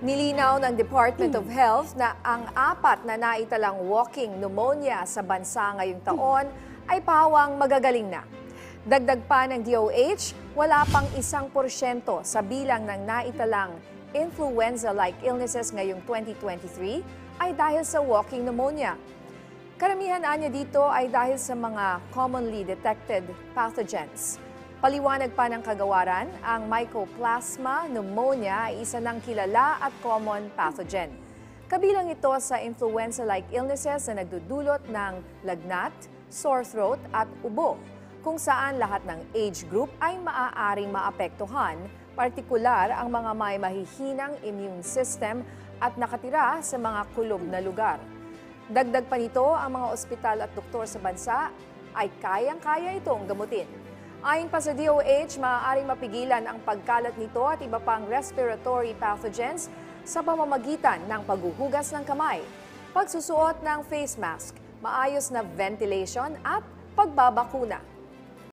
Nilinaw ng Department of Health na ang 4 na naitalang walking pneumonia sa bansa ngayong taon ay pawang magagaling na. Dagdag pa ng DOH, wala pang 1% sa bilang ng naitalang influenza-like illnesses ngayong 2023 ay dahil sa walking pneumonia. Karamihan anya dito ay dahil sa mga commonly detected pathogens. Paliwanag pa ng kagawaran, ang Mycoplasma pneumonia ay isa ng kilala at common pathogen. Kabilang ito sa influenza-like illnesses na nagdudulot ng lagnat, sore throat at ubo, kung saan lahat ng age group ay maaaring maapektuhan, partikular ang mga may mahihinang immune system at nakatira sa mga kulob na lugar. Dagdag pa nito, ang mga ospital at doktor sa bansa ay kayang-kaya itong gamutin. Ayon pa sa DOH, maaaring mapigilan ang pagkalat nito at iba pang respiratory pathogens sa pamamagitan ng paghuhugas ng kamay, pagsusuot ng face mask, maayos na ventilation at pagbabakuna.